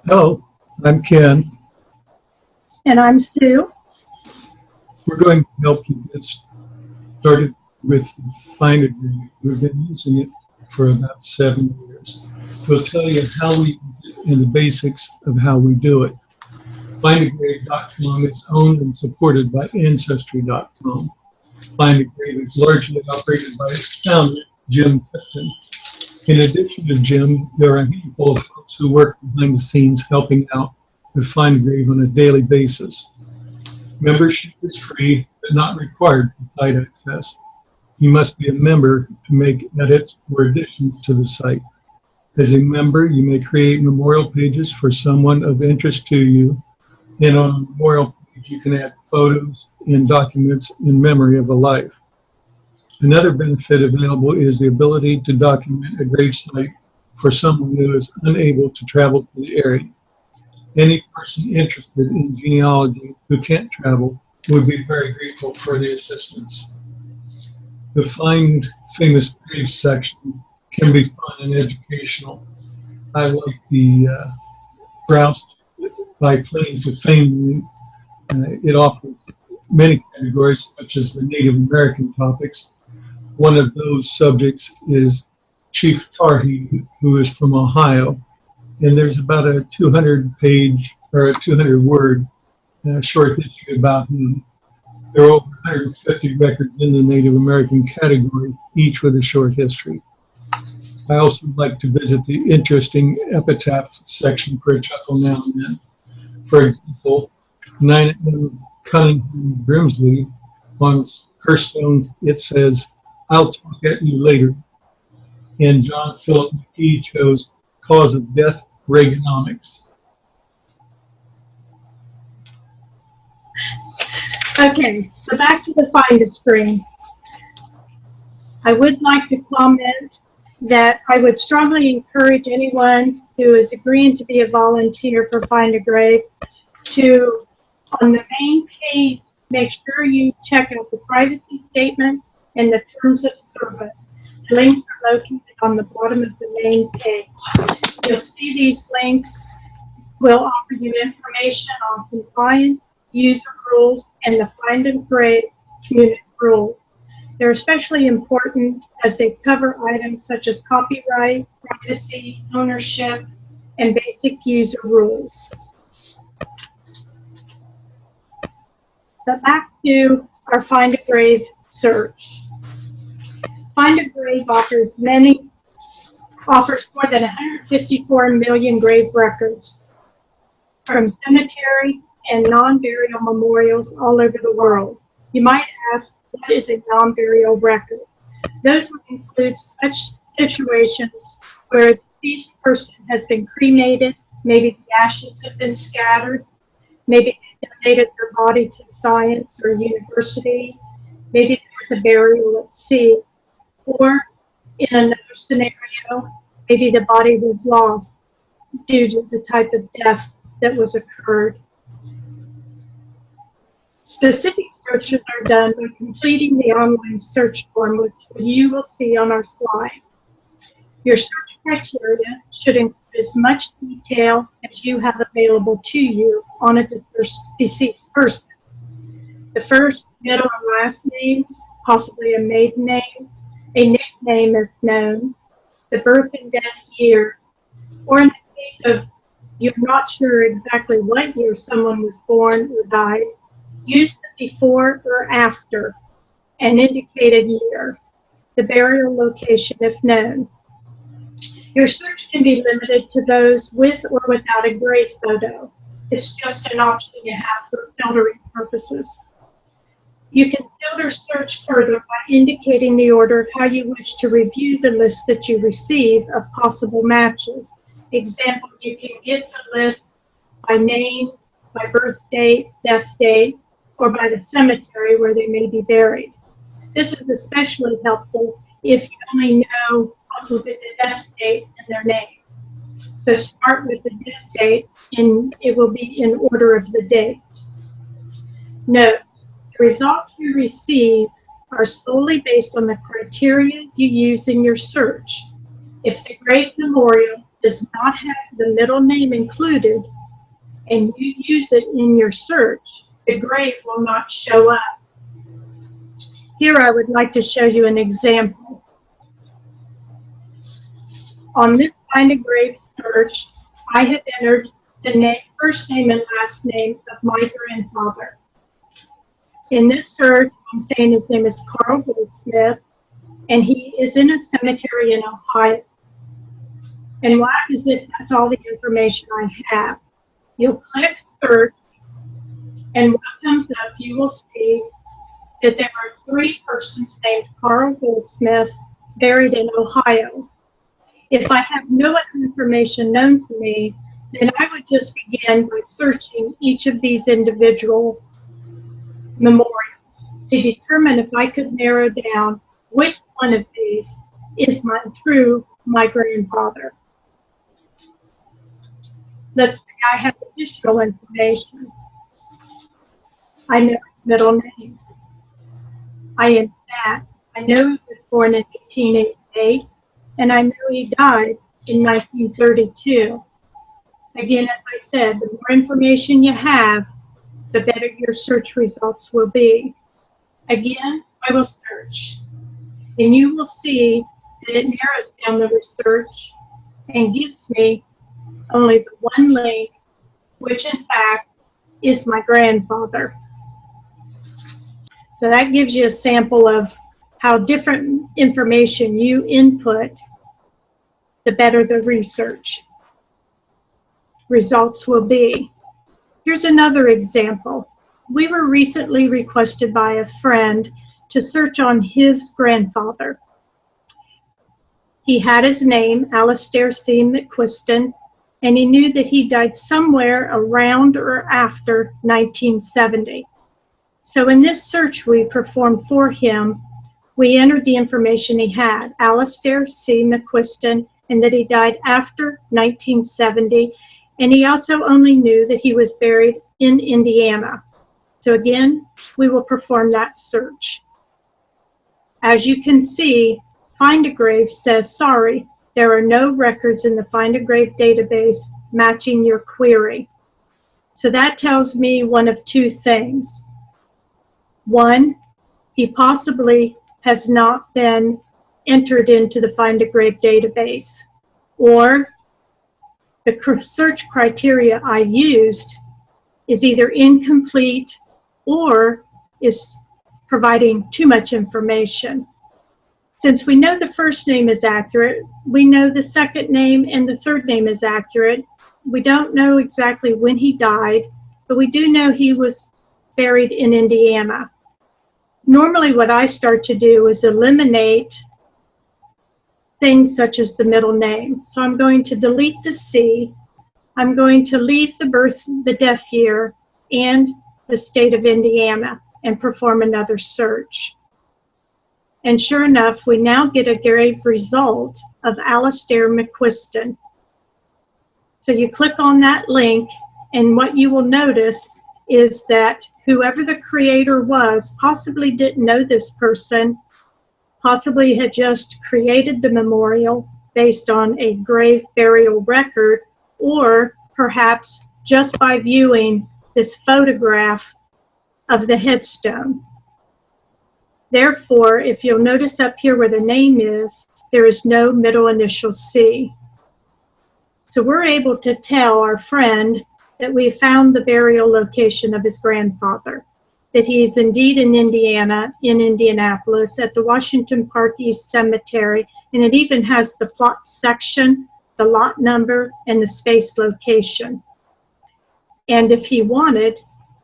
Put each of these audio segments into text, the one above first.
Hello, I'm Ken. And I'm Sue. We're going to help you get started with Find a Grade. We've been using it for about 7 years. We'll tell you how we use it and the basics of how we do it. FindAGrade.com is owned and supported by Ancestry.com. Find a Grade is largely operated by its founder, Jim Tipton. In addition to Jim, there are a handful of folks who work behind the scenes helping out with Find a Grade on a daily basis. Membership is free, but not required for site access. You must be a member to make edits or additions to the site. As a member, you may create memorial pages for someone of interest to you, and on a memorial page, you can add photos and documents in memory of a life. Another benefit available is the ability to document a grave site for someone who is unable to travel to the area. Any person interested in genealogy who can't travel would be very grateful for the assistance. The Find Famous Graves section can be fun and educational. I like the browse by claim to fame. It offers many categories, such as the Native American topics. One of those subjects is Chief Tarhee, who is from Ohio. And there's about a 200-page or a 200-word short history about him. There are over 150 records in the Native American category, each with a short history. I also like to visit the interesting epitaphs section for a chuckle now and then. For example, Nina Cunningham Grimsley, on her stones it says, "I'll talk at you later." And John Philip McKee chose "Cause of Death, Reaganomics." Okay, so back to the Find screen. I would like to comment that I would strongly encourage anyone who is agreeing to be a volunteer for Find a Grave to, on the main page, make sure you check out the privacy statement and the terms of service. The links are located on the bottom of the main page. You'll see these links will offer you information on compliance, user rules, and the Find a Grave community rules. They're especially important as they cover items such as copyright, privacy, ownership, and basic user rules. But back to our Find a Grave search. Find a Grave offers more than 154 million grave records from cemetery and non-burial memorials all over the world. You might ask, what is a non-burial record? Those would include such situations where a deceased person has been cremated, maybe the ashes have been scattered, maybe they donated their body to science or university, maybe there's a burial at sea, or in another scenario, maybe the body was lost due to the type of death that was occurred. Specific searches are done by completing the online search form, which you will see on our slide. Your search criteria should include as much detail as you have available to you on a deceased person. The first, middle, and last names, possibly a maiden name, a nickname if known, the birth and death year, or in the case of you're not sure exactly what year someone was born or died, use the before or after an indicated year, the burial location if known. Your search can be limited to those with or without a grave photo. It's just an option you have for filtering purposes. You can filter search further by indicating the order of how you wish to review the list that you receive of possible matches. Example, you can get the list by name, by birth date, death date, or by the cemetery where they may be buried. This is especially helpful if you only know possibly the death date and their name. So start with the death date, and it will be in order of the date. Note, the results you receive are solely based on the criteria you use in your search. If the grave memorial does not have the middle name included and you use it in your search, the grave will not show up. Here I would like to show you an example. On this Find a Grave search, I have entered the first name and last name of my grandfather. In this search, I'm saying his name is Carl Goldsmith, and he is in a cemetery in Ohio. And why as if that's all the information I have. You'll click search, and what comes up, you will see that there are 3 persons named Carl Goldsmith buried in Ohio. If I have no other information known to me, then I would just begin by searching each of these individual memorials to determine if I could narrow down which one of these is my grandfather. Let's say I have additional information. I know his middle name. I know he was born in 1888, and I know he died in 1932. Again, as I said, the more information you have, the better your search results will be. Again, I will search, and you will see that it narrows down the research and gives me only the one link, which in fact is my grandfather. So that gives you a sample of how different information you input, the better the research results will be. Here's another example. We were recently requested by a friend to search on his grandfather. He had his name, Alastair C. McQuiston, and he knew that he died somewhere around or after 1970. So in this search we performed for him, we entered the information he had, Alastair C. McQuiston, and that he died after 1970, and he also only knew that he was buried in Indiana. So again, we will perform that search. As you can see, Find a Grave says, sorry, there are no records in the Find a Grave database matching your query. So that tells me one of 2 things. One, he possibly has not been entered into the Find a Grave database, or the search criteria I used is either incomplete or is providing too much information. Since we know the first name is accurate, we know the second name and the third name is accurate. We don't know exactly when he died, but we do know he was buried in Indiana. Normally what I start to do is eliminate things such as the middle name. So I'm going to delete the C, I'm going to leave the death year and the state of Indiana and perform another search. And sure enough, we now get a grave result of Alastair McQuiston. So you click on that link, and what you will notice is that whoever the creator was possibly didn't know this person, possibly had just created the memorial based on a grave burial record, or perhaps just by viewing this photograph of the headstone. Therefore, if you'll notice up here where the name is, there is no middle initial C. So we're able to tell our friend that we found the burial location of his grandfather, that he is indeed in Indiana, in Indianapolis, at the Washington Park East Cemetery, and it even has the plot section, the lot number, and the space location. And if he wanted,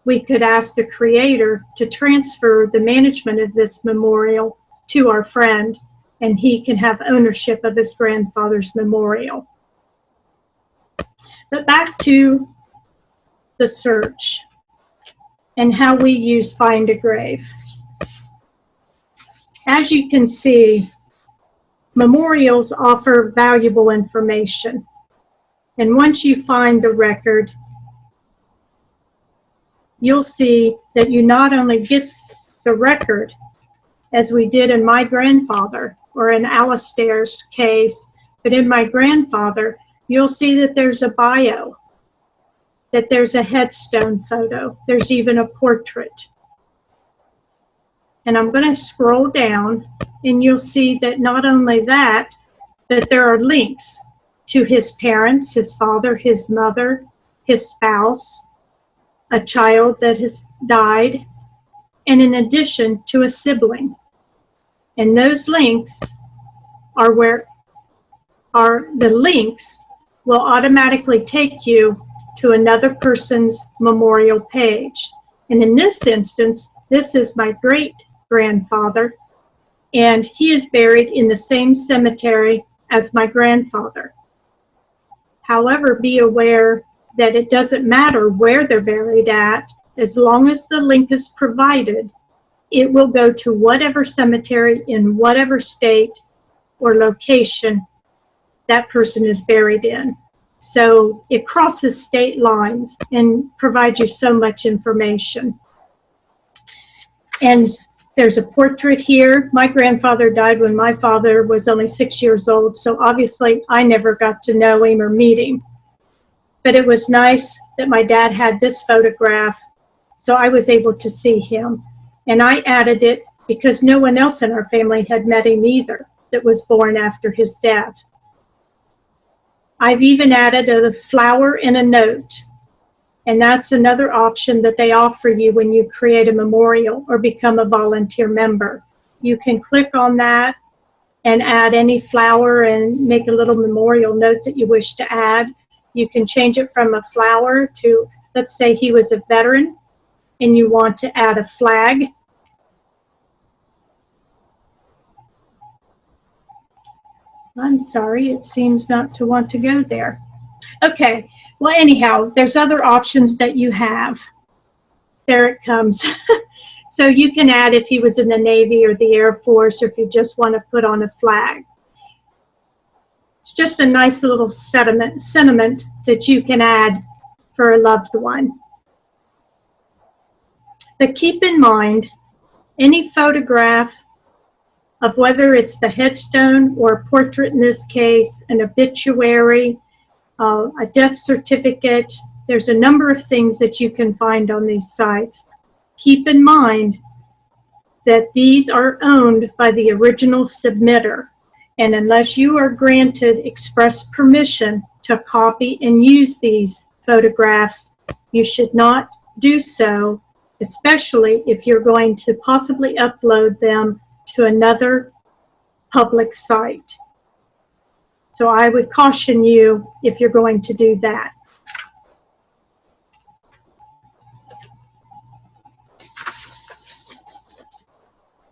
we could ask the creator to transfer the management of this memorial to our friend, and he can have ownership of his grandfather's memorial. But back to the search and how we use Find a Grave. As you can see, memorials offer valuable information. And once you find the record, you'll see that you not only get the record, as we did in my grandfather, or in Alastair's case, but in my grandfather, you'll see that there's a bio, that there's a headstone photo, there's even a portrait. And I'm going to scroll down, and you'll see that not only that, but there are links to his parents, his father, his mother, his spouse, a child that has died, and in addition to a sibling. And those links are the links will automatically take you to another person's memorial page. And in this instance, this is my great-grandfather, and he is buried in the same cemetery as my grandfather. However, be aware that it doesn't matter where they're buried at, as long as the link is provided, it will go to whatever cemetery in whatever state or location that person is buried in. So it crosses state lines and provides you so much information. And there's a portrait here. My grandfather died when my father was only 6 years old, so obviously I never got to know him or meet him. But it was nice that my dad had this photograph, so I was able to see him. And I added it because no one else in our family had met him either that was born after his death. I've even added a flower and a note. And that's another option that they offer you when you create a memorial or become a volunteer member. You can click on that and add any flower and make a little memorial note that you wish to add. You can change it from a flower to, let's say he was a veteran and you want to add a flag. I'm sorry, it seems not to want to go there. Okay, well anyhow, there's other options that you have. There it comes. So you can add if he was in the Navy or the Air Force, or if you just want to put on a flag. It's just a nice little sentiment that you can add for a loved one. But keep in mind, any photograph of whether it's the headstone or a portrait in this case, an obituary, a death certificate, there's a number of things that you can find on these sites. Keep in mind that these are owned by the original submitter, and unless you are granted express permission to copy and use these photographs, you should not do so, especially if you're going to possibly upload them to another public site. So I would caution you if you're going to do that.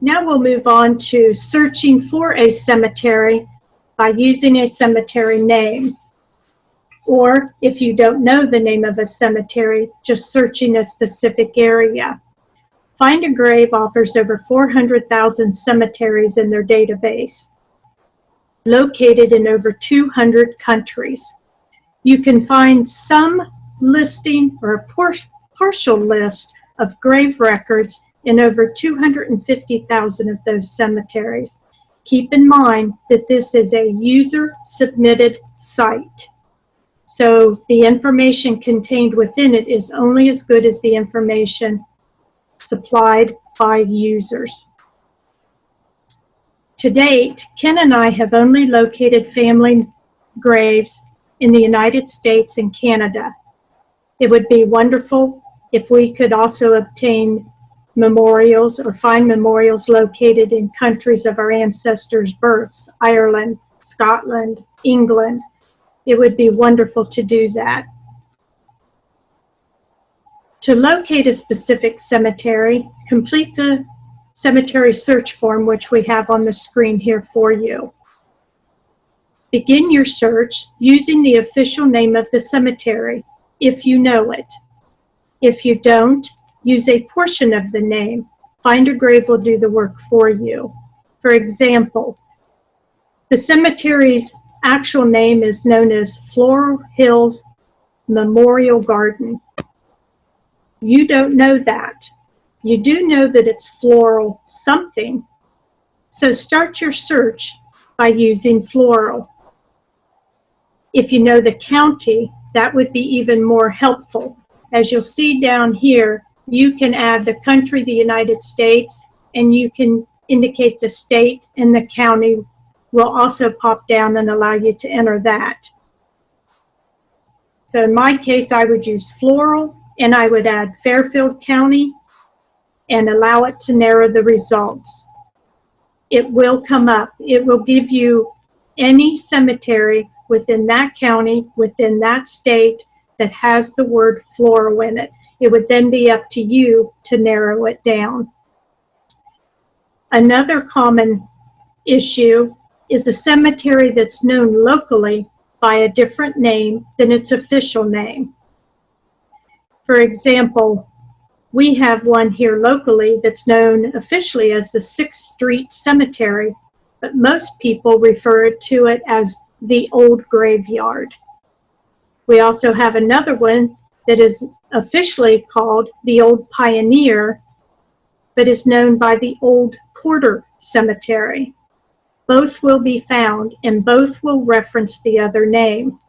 Now we'll move on to searching for a cemetery by using a cemetery name. Or if you don't know the name of a cemetery, just searching a specific area. Find a Grave offers over 400,000 cemeteries in their database, located in over 200 countries. You can find some listing or a partial list of grave records in over 250,000 of those cemeteries. Keep in mind that this is a user-submitted site. So the information contained within it is only as good as the information supplied by users. To date, Ken and I have only located family graves in the United States and Canada. It would be wonderful if we could also obtain memorials or find memorials located in countries of our ancestors' births, Ireland, Scotland, England. It would be wonderful to do that. To locate a specific cemetery, complete the cemetery search form, which we have on the screen here for you. Begin your search using the official name of the cemetery, if you know it. If you don't, use a portion of the name. Find a Grave will do the work for you. For example, the cemetery's actual name is known as Floral Hills Memorial Garden. You don't know that. You do know that it's floral something. So start your search by using floral. If you know the county, that would be even more helpful. As you'll see down here, you can add the country, the United States, and you can indicate the state, and the county will also pop down and allow you to enter that. So in my case, I would use Floral, and I would add Fairfield County and allow it to narrow the results. It will come up. It will give you any cemetery within that county, within that state, that has the word floral in it. It would then be up to you to narrow it down. Another common issue is a cemetery that's known locally by a different name than its official name. For example, we have one here locally that's known officially as the 6th Street Cemetery, but most people refer to it as the Old Graveyard. We also have another one that is officially called the Old Pioneer, but is known by the Old Porter Cemetery. Both will be found, and both will reference the other name.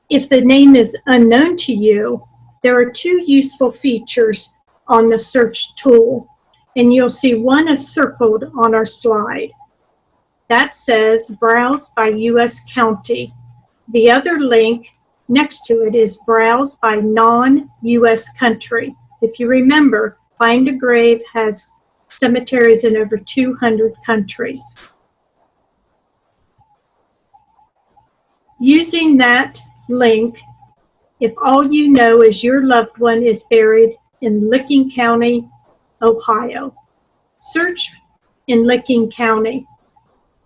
If the name is unknown to you, there are two useful features on the search tool, and you'll see one is circled on our slide. That says Browse by U.S. County. The other link next to it is Browse by non-U.S. country. If you remember, Find a Grave has cemeteries in over 200 countries. Using that link, if all you know is your loved one is buried in Licking County, Ohio, search in Licking County.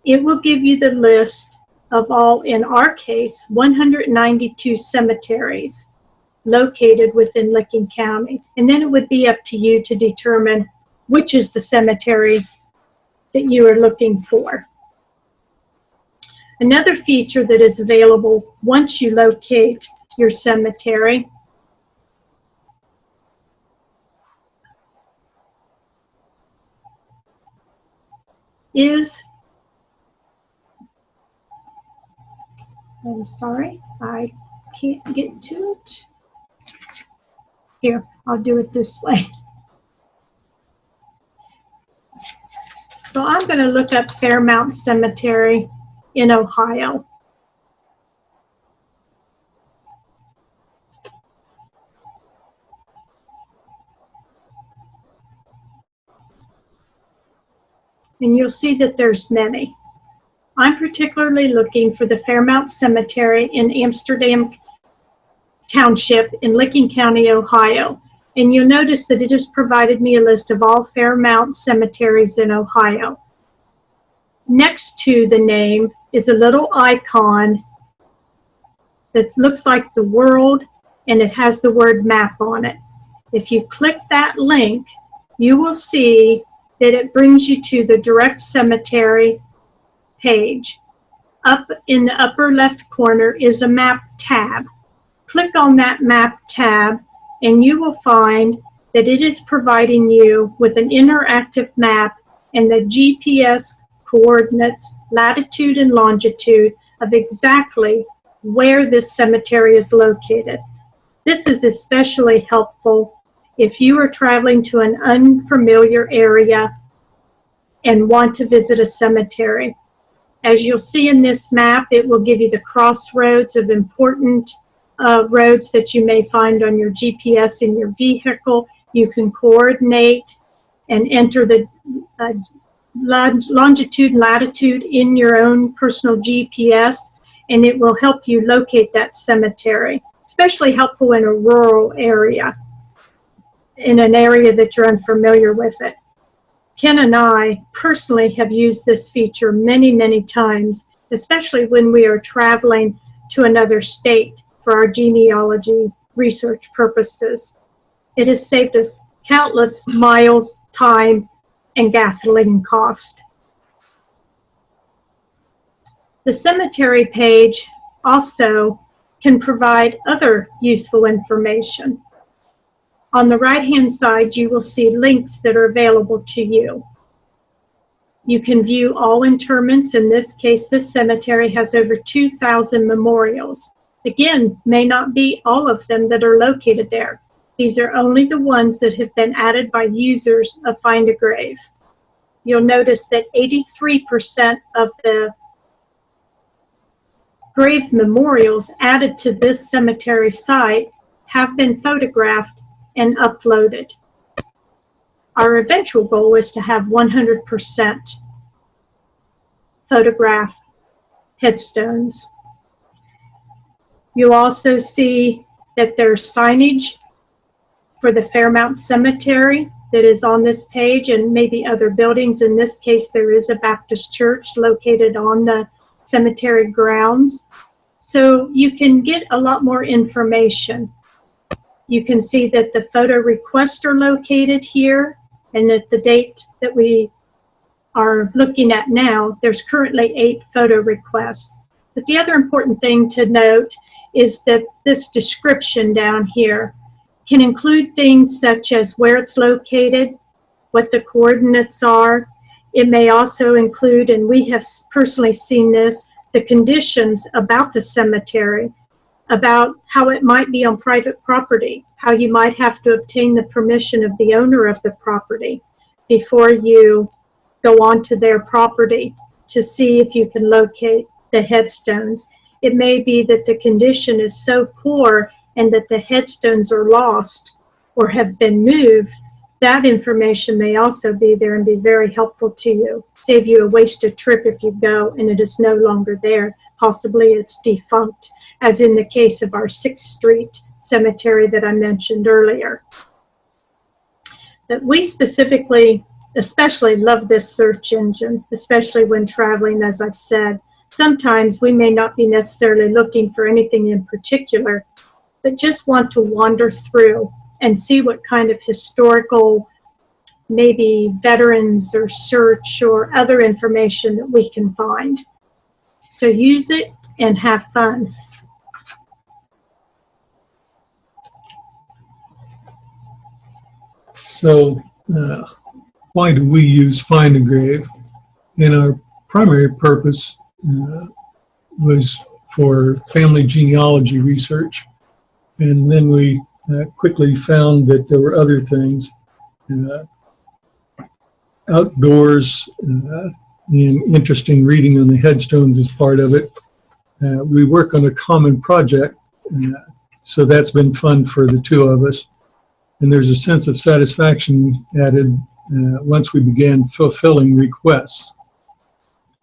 It will give you the list of all, in our case, 192 cemeteries located within Licking County. And then it would be up to you to determine which is the cemetery that you are looking for. Another feature that is available once you locate your cemetery is, I'm sorry, I can't get to it. Here, I'll do it this way. So I'm going to look up Fairmount Cemetery in Ohio. And you'll see that there's many. I'm particularly looking for the Fairmount Cemetery in Amsterdam Township in Licking County, Ohio. And you'll notice that it has provided me a list of all Fairmount cemeteries in Ohio. Next to the name is a little icon that looks like the world, and it has the word map on it. If you click that link, you will see that it brings you to the direct cemetery page. Up in the upper left corner is a map tab. Click on that map tab and you will find that it is providing you with an interactive map and the GPS coordinates, latitude and longitude of exactly where this cemetery is located. This is especially helpful if you are traveling to an unfamiliar area and want to visit a cemetery. As you'll see in this map, it will give you the crossroads of important roads that you may find on your GPS in your vehicle. You can coordinate and enter the longitude and latitude in your own personal GPS, and it will help you locate that cemetery. Especially helpful in a rural area, in an area that you're unfamiliar with it. Ken and I personally have used this feature many, many times, especially when we are traveling to another state for our genealogy research purposes. It has saved us countless miles, time, and gasoline cost. The cemetery page also can provide other useful information. On the right-hand side, you will see links that are available to you. You can view all interments. In this case, this cemetery has over 2,000 memorials. Again, may not be all of them that are located there. These are only the ones that have been added by users of Find a Grave. You'll notice that 83% of the grave memorials added to this cemetery site have been photographed and uploaded. Our eventual goal is to have 100% photograph headstones. You'll also see that there's signage for the Fairmount Cemetery that is on this page, and maybe other buildings. In this case, there is a Baptist church located on the cemetery grounds. So you can get a lot more information. You can see that the photo requests are located here, and at the date that we are looking at now, there's currently 8 photo requests. But the other important thing to note is that this description down here can include things such as where it's located, what the coordinates are. It may also include, and we have personally seen this, the conditions about the cemetery, about how it might be on private property, how you might have to obtain the permission of the owner of the property before you go onto their property to see if you can locate the headstones. It may be that the condition is so poor and that the headstones are lost or have been moved. That information may also be there and be very helpful to you. Save you a wasted trip if you go and it is no longer there. Possibly it's defunct, as in the case of our 6th Street Cemetery that I mentioned earlier. But we specifically, especially love this search engine, especially when traveling, as I've said. Sometimes we may not be necessarily looking for anything in particular, but just want to wander through and see what kind of historical, maybe veterans or search or other information that we can find. So use it and have fun. So why do we use Find a Grave? And our primary purpose was for family genealogy research. And then we quickly found that there were other things. Outdoors and interesting reading on the headstones is part of it. We work on a common project, so that's been fun for the two of us. And there's a sense of satisfaction added once we began fulfilling requests.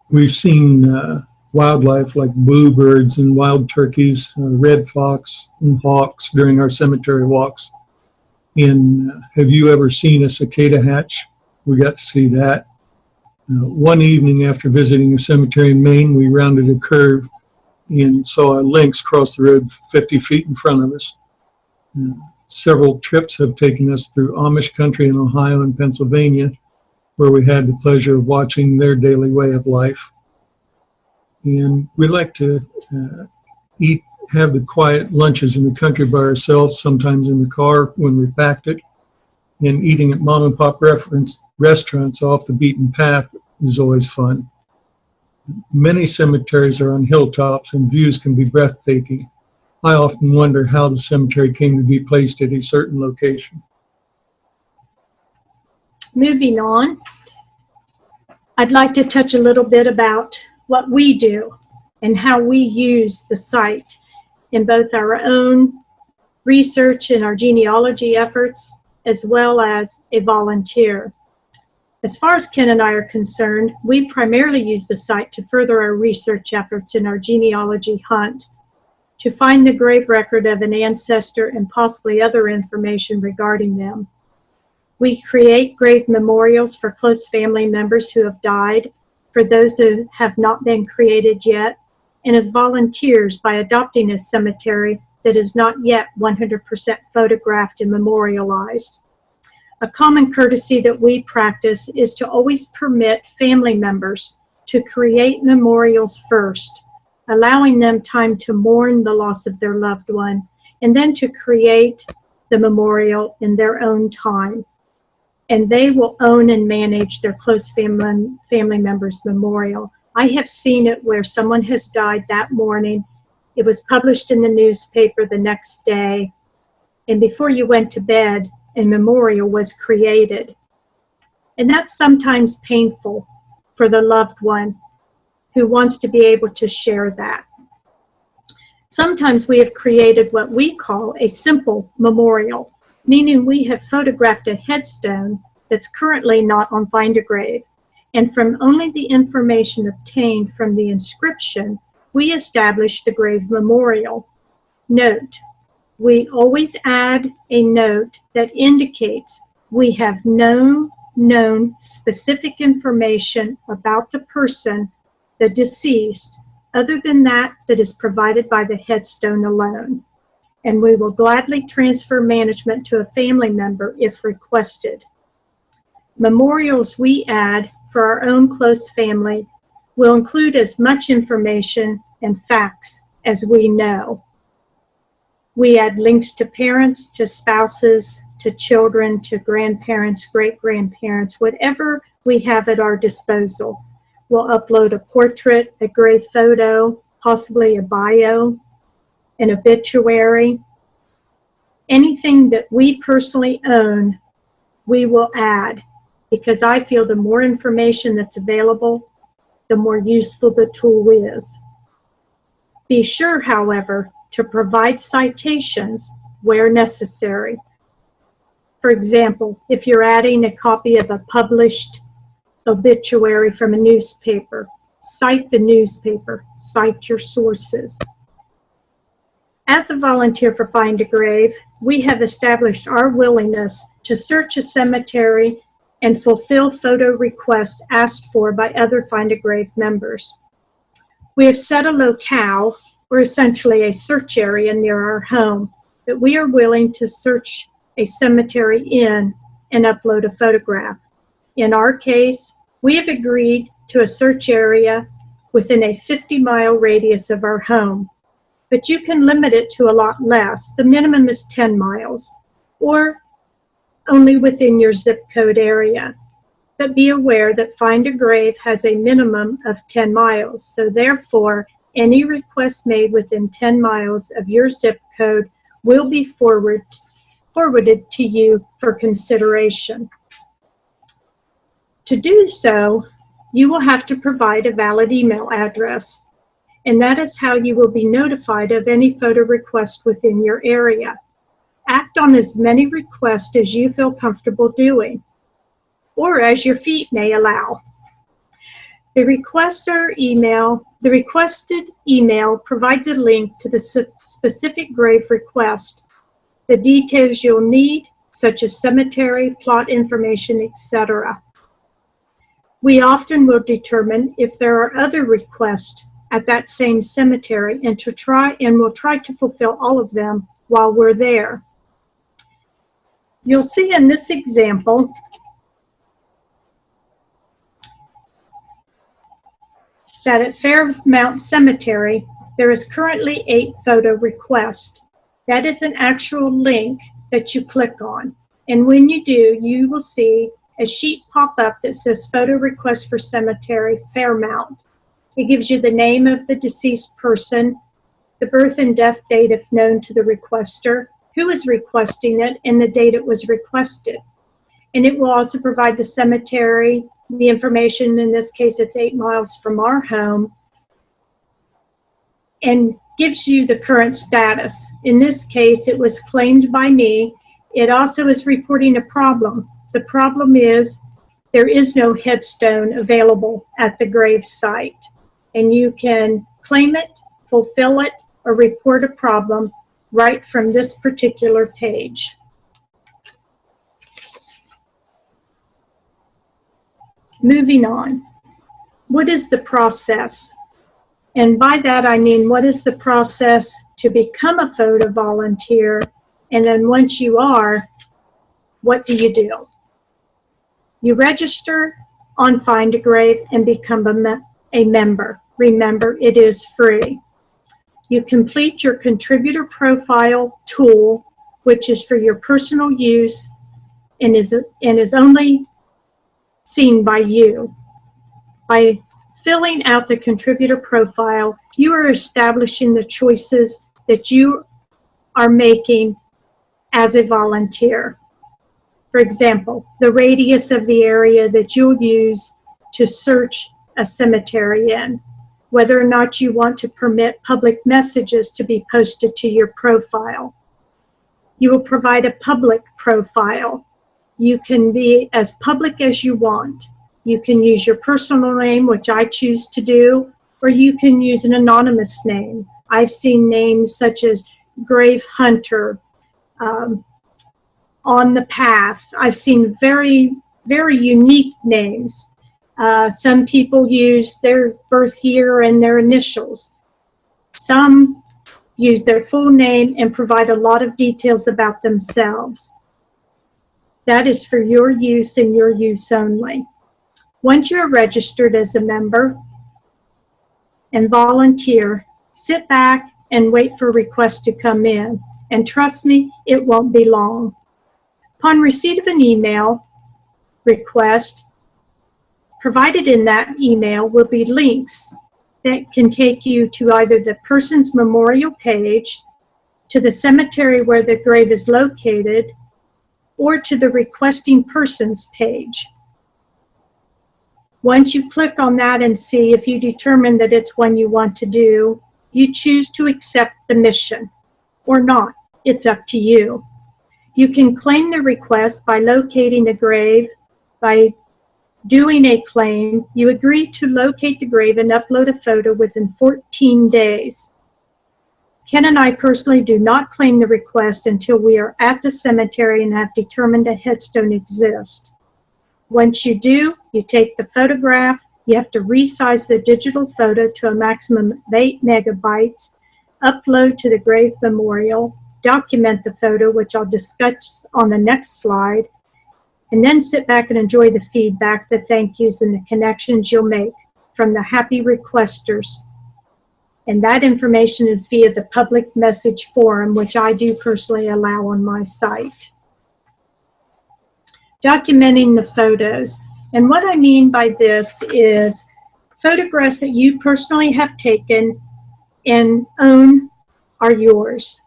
We've seen wildlife like bluebirds and wild turkeys, red fox and hawks during our cemetery walks. And have you ever seen a cicada hatch? We got to see that. One evening after visiting a cemetery in Maine, we rounded a curve and saw a lynx cross the road 50 feet in front of us. Several trips have taken us through Amish country in Ohio and Pennsylvania, where we had the pleasure of watching their daily way of life. And we like to have the quiet lunches in the country by ourselves, sometimes in the car when we packed it. And eating at mom and pop restaurants off the beaten path is always fun. Many cemeteries are on hilltops and views can be breathtaking. I often wonder how the cemetery came to be placed at a certain location. Moving on, I'd like to touch a little bit about what we do and how we use the site in both our own research and our genealogy efforts, as well as a volunteer. As far as Ken and I are concerned, we primarily use the site to further our research efforts in our genealogy hunt, to find the grave record of an ancestor and possibly other information regarding them. We create grave memorials for close family members who have died, for those who have not been created yet, and as volunteers by adopting a cemetery that is not yet 100% photographed and memorialized. A common courtesy that we practice is to always permit family members to create memorials first, allowing them time to mourn the loss of their loved one, and then to create the memorial in their own time. and they will own and manage their close family member's memorial. I have seen it where someone has died that morning. It was published in the newspaper the next day, and before you went to bed, a memorial was created. And that's sometimes painful for the loved one who wants to be able to share that. Sometimes we have created what we call a simple memorial, meaning we have photographed a headstone that's currently not on Find a Grave. And from only the information obtained from the inscription, we establish the grave memorial. Note, we always add a note that indicates we have known specific information about the person, the deceased, other than that is provided by the headstone alone. And we will gladly transfer management to a family member if requested. Memorials we add for our own close family will include as much information and facts as we know. We add links to parents, to spouses, to children, to grandparents, great-grandparents, whatever we have at our disposal. We'll upload a portrait, a grave photo, possibly a bio, an obituary. Anything that we personally own, we will add, because I feel the more information that's available, the more useful the tool is. Be sure, however, to provide citations where necessary. For example, if you're adding a copy of a published obituary from a newspaper, cite the newspaper, cite your sources. As a volunteer for Find a Grave, we have established our willingness to search a cemetery and fulfill photo requests asked for by other Find a Grave members. We have set a locale, or essentially a search area near our home, that we are willing to search a cemetery in and upload a photograph. In our case, we have agreed to a search area within a 50-mile radius of our home, but you can limit it to a lot less. The minimum is 10 miles, or only within your zip code area. But be aware that Find a Grave has a minimum of 10 miles, so therefore, any request made within 10 miles of your zip code will be forwarded to you for consideration. To do so, you will have to provide a valid email address, and that is how you will be notified of any photo request within your area. Act on as many requests as you feel comfortable doing, or as your feet may allow. The requested email provides a link to the specific grave request, the details you'll need, such as cemetery, plot information, etc. We often will determine if there are other requests at that same cemetery and we'll try to fulfill all of them while we're there. You'll see in this example that at Fairmount Cemetery, there is currently 8 photo requests. That is an actual link that you click on. And when you do, you will see a sheet pop up that says Photo Request for Cemetery, Fairmount. It gives you the name of the deceased person, the birth and death date if known to the requester, who is requesting it, and the date it was requested. And it will also provide the cemetery, the information. In this case, it's 8 miles from our home, and gives you the current status. In this case, it was claimed by me. It also is reporting a problem. The problem is there is no headstone available at the grave site, and you can claim it, fulfill it, or report a problem right from this particular page. Moving on, what is the process? And by that I mean, what is the process to become a photo volunteer? And then once you are, what do you do? You register on Find a Grave and become a member. Remember, it is free. You complete your contributor profile tool, which is for your personal use, and is only seen by you. By filling out the contributor profile, you are establishing the choices that you are making as a volunteer. For example, the radius of the area that you'll use to search a cemetery in, whether or not you want to permit public messages to be posted to your profile. You will provide a public profile. You can be as public as you want. You can use your personal name, which I choose to do, or you can use an anonymous name. I've seen names such as Grave Hunter, On the Path. I've seen very, very unique names. Some people use their birth year and their initials. Some use their full name and provide a lot of details about themselves. That is for your use and your use only. Once you're registered as a member and volunteer, sit back and wait for requests to come in. And trust me, it won't be long. Upon receipt of an email request, provided in that email will be links that can take you to either the person's memorial page, to the cemetery where the grave is located, or to the requesting person's page. Once you click on that and see if you determine that it's one you want to do, you choose to accept the mission or not. It's up to you. You can claim the request by locating the grave. By doing a claim, you agree to locate the grave and upload a photo within 14 days. Ken and I personally do not claim the request until we are at the cemetery and have determined a headstone exists. Once you do, you take the photograph. You have to resize the digital photo to a maximum of 8 megabytes, upload to the grave memorial, document the photo, which I'll discuss on the next slide, and then sit back and enjoy the feedback, the thank yous, and the connections you'll make from the happy requesters. And that information is via the public message forum, which I do personally allow on my site. Documenting the photos. And what I mean by this is photographs that you personally have taken and own are yours.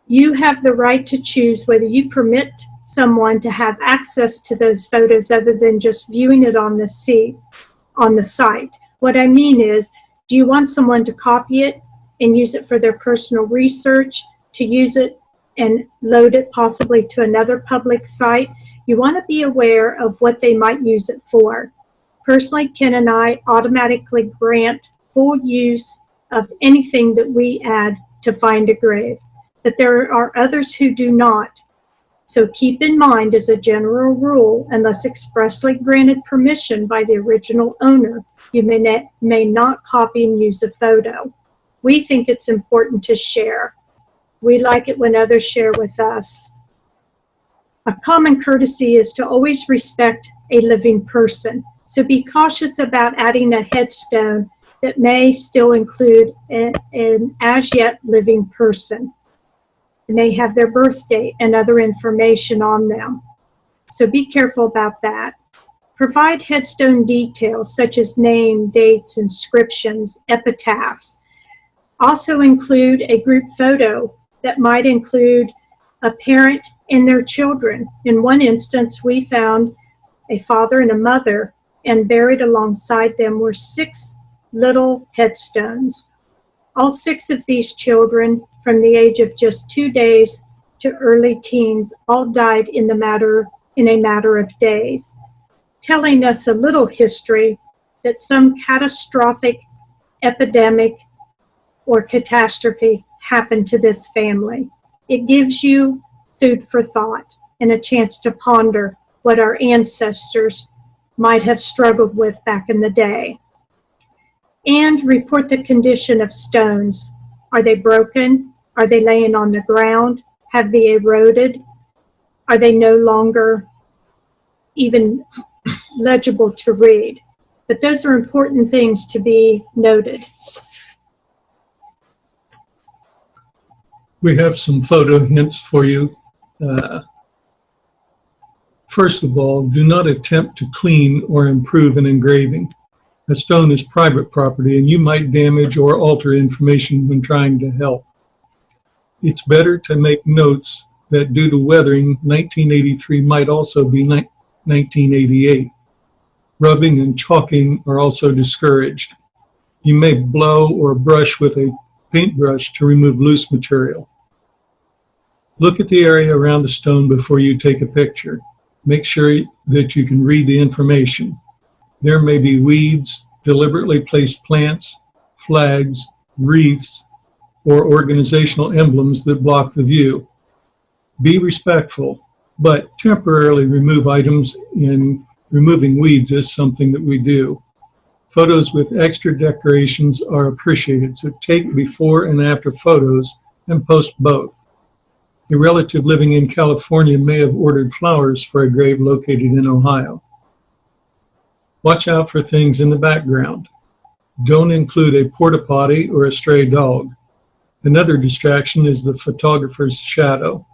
You have the right to choose whether you permit someone to have access to those photos other than just viewing it on the site. What I mean is, do you want someone to copy it and use it for their personal research, to use it and load it possibly to another public site? You want to be aware of what they might use it for. Personally, Ken and I automatically grant full use of anything that we add to Find a Grave, but there are others who do not. So keep in mind, as a general rule, unless expressly granted permission by the original owner, you may not copy and use a photo. We think it's important to share. We like it when others share with us. A common courtesy is to always respect a living person. So be cautious about adding a headstone that may still include an as yet living person. It may have their birth date and other information on them. So be careful about that. Provide headstone details such as name, dates, inscriptions, epitaphs. Also include a group photo that might include a parent and their children. In one instance, we found a father and a mother, and buried alongside them were 6 little headstones. All 6 of these children, from the age of just 2 days to early teens, all died in a matter of days, telling us a little history that some catastrophic epidemic or catastrophe happened to this family. It gives you food for thought and a chance to ponder what our ancestors might have struggled with back in the day. And report the condition of stones. Are they broken? Are they laying on the ground? Have they eroded? Are they no longer even legible to read? But those are important things to be noted. We have some photo hints for you. First of all, do not attempt to clean or improve an engraving. A stone is private property and you might damage or alter information when trying to help. It's better to make notes that due to weathering, 1983 might also be 1988. Rubbing and chalking are also discouraged. You may blow or brush with a paintbrush to remove loose material. Look at the area around the stone before you take a picture. Make sure that you can read the information. There may be weeds, deliberately placed plants, flags, wreaths, or organizational emblems that block the view. Be respectful, but temporarily remove items, and removing weeds is something that we do. Photos with extra decorations are appreciated, so take before and after photos and post both. A relative living in California may have ordered flowers for a grave located in Ohio. Watch out for things in the background. Don't include a porta potty or a stray dog. Another distraction is the photographer's shadow.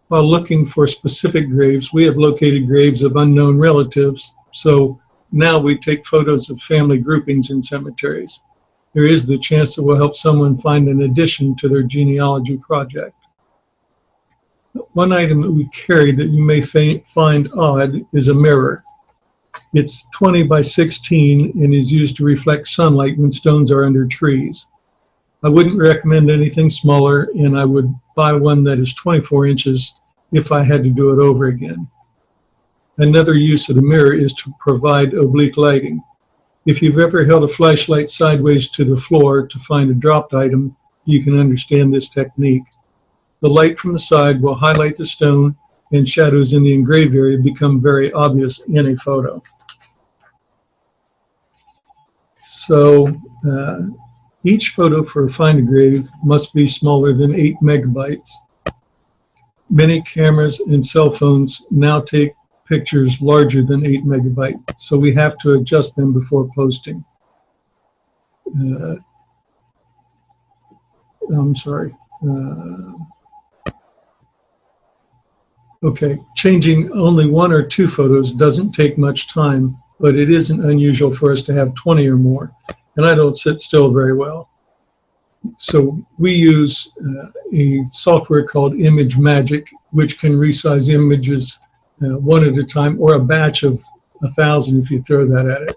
While looking for specific graves, we have located graves of unknown relatives, so now we take photos of family groupings in cemeteries. There is the chance that we'll help someone find an addition to their genealogy project. One item that we carry that you may find odd is a mirror. It's 20 by 16 and is used to reflect sunlight when stones are under trees. I wouldn't recommend anything smaller, and I would buy one that is 24 inches if I had to do it over again. Another use of the mirror is to provide oblique lighting. If you've ever held a flashlight sideways to the floor to find a dropped item, you can understand this technique. The light from the side will highlight the stone, and shadows in the engraved area become very obvious in a photo. So each photo for a find a grave must be smaller than 8 megabytes. Many cameras and cell phones now take pictures larger than 8 megabytes, so we have to adjust them before posting. I'm sorry. Okay, changing only 1 or 2 photos doesn't take much time, but it isn't unusual for us to have 20 or more, and I don't sit still very well. So we use a software called Image Magic, which can resize images one at a time, or a batch of 1,000 if you throw that at it.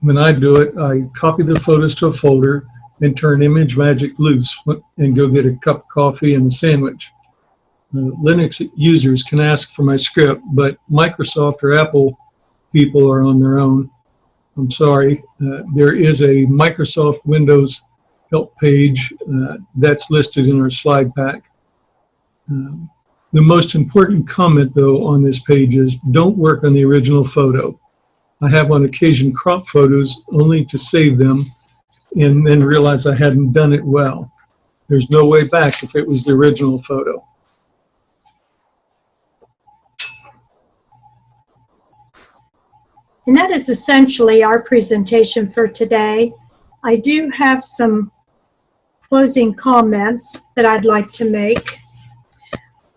When I do it, I copy the photos to a folder and turn Image Magic loose and go get a cup of coffee and a sandwich. Linux users can ask for my script, but Microsoft or Apple people are on their own. I'm sorry. There is a Microsoft Windows help page that's listed in our slide pack. The most important comment, though, on this page is don't work on the original photo. I have on occasion cropped photos only to save them and then realize I hadn't done it well. There's no way back if it was the original photo. And that is essentially our presentation for today. I do have some closing comments that I'd like to make.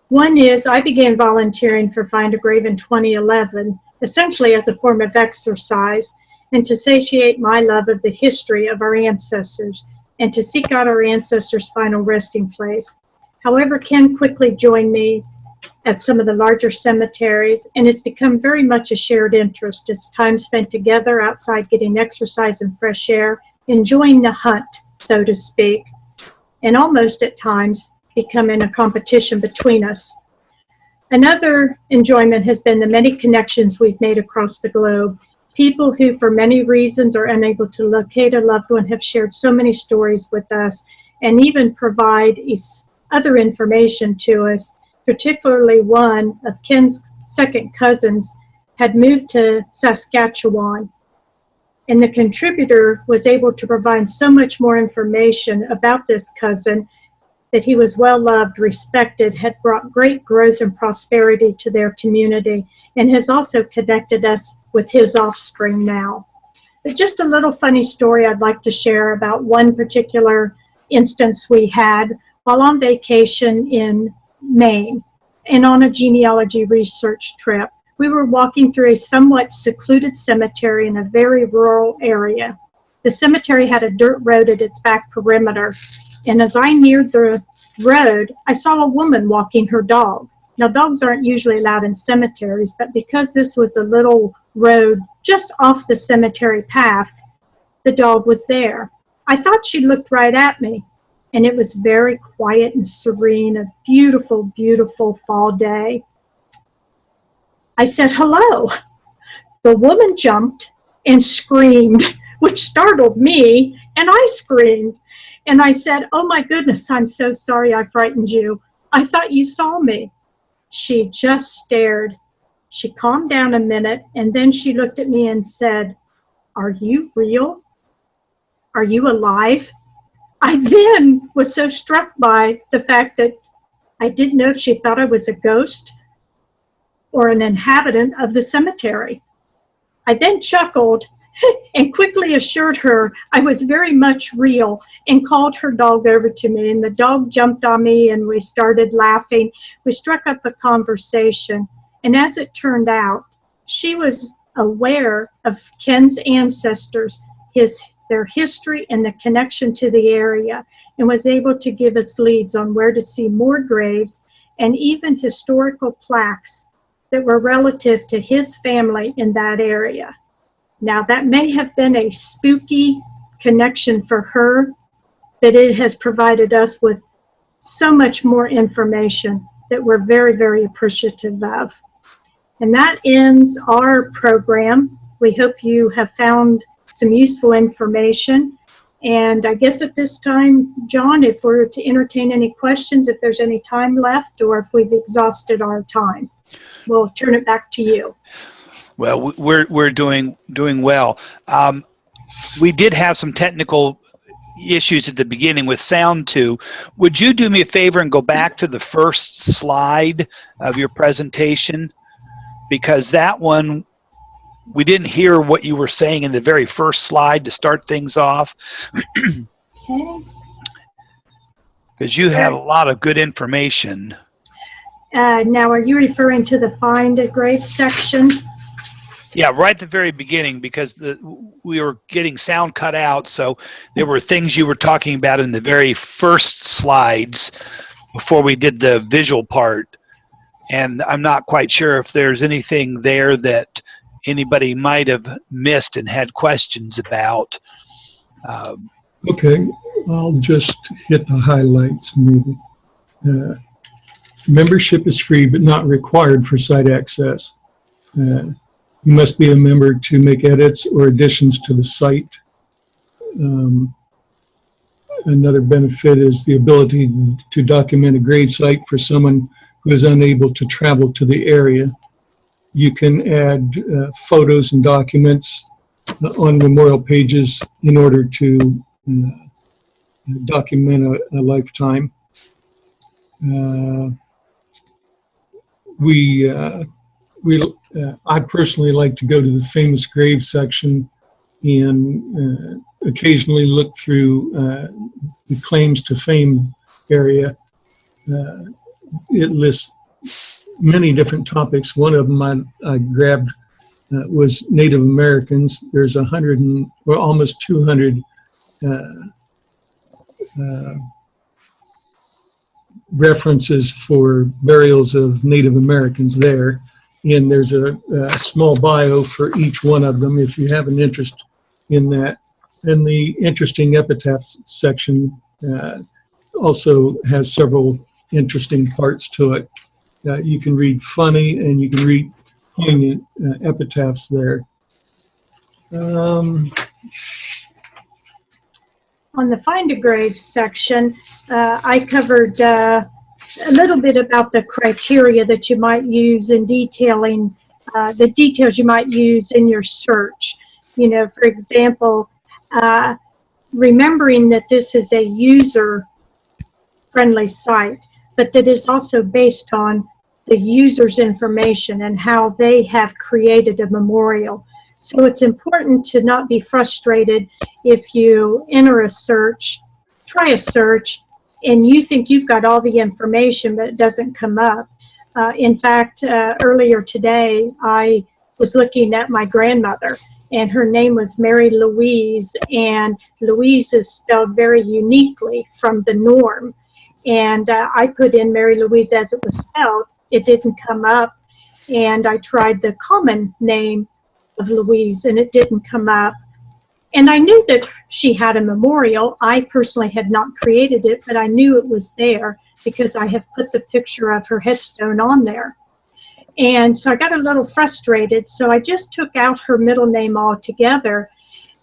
One is I began volunteering for Find a Grave in 2011, essentially as a form of exercise and to satiate my love of the history of our ancestors and to seek out our ancestors' final resting place. However, Ken quickly joined me at some of the larger cemeteries, and it's become very much a shared interest. It's time spent together outside getting exercise and fresh air, enjoying the hunt, so to speak, and almost at times becoming a competition between us. Another enjoyment has been the many connections we've made across the globe. People who, for many reasons, are unable to locate a loved one have shared so many stories with us and even provide other information to us. Particularly one of Ken's second cousins had moved to Saskatchewan, and the contributor was able to provide so much more information about this cousin that he was well loved, respected, had brought great growth and prosperity to their community, and has also connected us with his offspring now. But just a little funny story I'd like to share about one particular instance we had. while on vacation in Maine and on a genealogy research trip. We were walking through a somewhat secluded cemetery in a very rural area. The cemetery had a dirt road at its back perimeter, and as I neared the road, I saw a woman walking her dog. Now, dogs aren't usually allowed in cemeteries, but because this was a little road just off the cemetery path, the dog was there. I thought she looked right at me, and it was very quiet and serene, a beautiful, beautiful fall day. I said, "Hello." The woman jumped and screamed, which startled me, and I screamed. And I said, "Oh my goodness, I'm so sorry I frightened you. I thought you saw me." She just stared. She calmed down a minute, and then she looked at me and said, "Are you real? Are you alive?" I then was so struck by the fact that I didn't know if she thought I was a ghost or an inhabitant of the cemetery. I then chuckled and quickly assured her I was very much real and called her dog over to me, and the dog jumped on me and we started laughing. We struck up a conversation, and as it turned out, she was aware of Ken's ancestors, their history and the connection to the area, and was able to give us leads on where to see more graves and even historical plaques that were relative to his family in that area. Now, that may have been a spooky connection for her, but it has provided us with so much more information that we're very, very appreciative of. And that ends our program. We hope you have found some useful information. And I guess at this time, John, if we're to entertain any questions, if there's any time left, or if we've exhausted our time, we'll turn it back to you. Well, we're doing well. We did have some technical issues at the beginning with sound too. Would you do me a favor and go back to the first slide of your presentation? Because that one, we didn't hear what you were saying in the very first slide to start things off. Okay. Because you had a lot of good information. Now, are you referring to the Find a Grave section? Yeah, right at the very beginning, because we were getting sound cut out, so there were things you were talking about in the very first slides before we did the visual part. And I'm not quite sure if there's anything there that anybody might have missed and had questions about. Okay, I'll just hit the highlights maybe. Membership is free but not required for site access. You must be a member to make edits or additions to the site. Another benefit is the ability to document a grave site for someone who is unable to travel to the area. You can add photos and documents on memorial pages in order to document a lifetime. I personally like to go to the famous grave section and occasionally look through the claims to fame area. It lists many different topics. One of them I grabbed was Native Americans. There's almost 200 references for burials of Native Americans there. And there's a small bio for each one of them if you have an interest in that. And the interesting epitaphs section also has several interesting parts to it. You can read funny and you can read poignant epitaphs there. On the Find a Grave section, I covered a little bit about the criteria that you might use in detailing the details you might use in your search. You know, for example, remembering that this is a user-friendly site, but that is also based on the user's information and how they have created a memorial. So it's important to not be frustrated if you enter a search, try a search, and you think you've got all the information, but it doesn't come up. In fact, earlier today, I was looking at my grandmother, and her name was Mary Louise, and Louise is spelled very uniquely from the norm. And I put in Mary Louise as it was spelled. It didn't come up, and I tried the common name of Louise, and it didn't come up. And I knew that she had a memorial. I personally had not created it, but I knew it was there because I have put the picture of her headstone on there. And so I got a little frustrated, so I just took out her middle name altogether,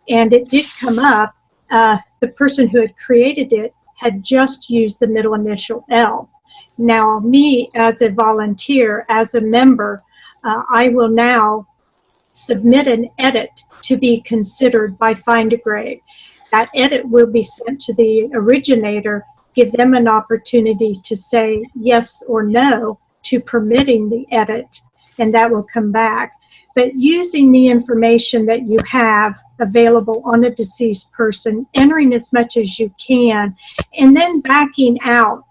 and it did come up. The person who had created it had just used the middle initial L. Now, me as a volunteer, as a member, I will now submit an edit to be considered by Find a Grave. That edit will be sent to the originator, give them an opportunity to say yes or no to permitting the edit, and that will come back. But using the information that you have available on a deceased person, entering as much as you can, and then backing out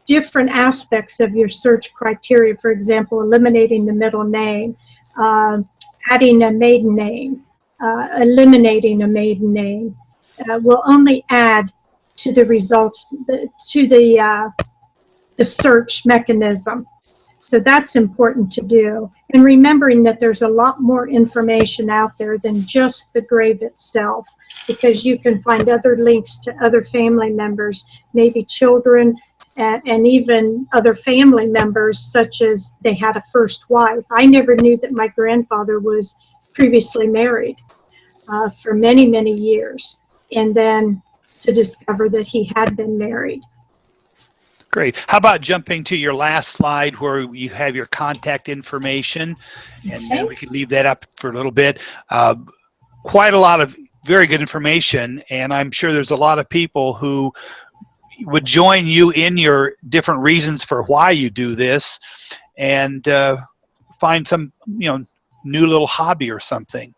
different aspects of your search criteria, for example, eliminating the middle name, adding a maiden name, eliminating a maiden name, will only add to the results, to the search mechanism. So that's important to do. And remembering that there's a lot more information out there than just the grave itself, because you can find other links to other family members, maybe children, and even other family members, such as they had a first wife. I never knew that my grandfather was previously married for many, many years, and then to discover that he had been married. Great. How about jumping to your last slide where you have your contact information, and then we can leave that up for a little bit. Quite a lot of very good information, and I'm sure there's a lot of people who would join you in your different reasons for why you do this, and find some, new little hobby or something.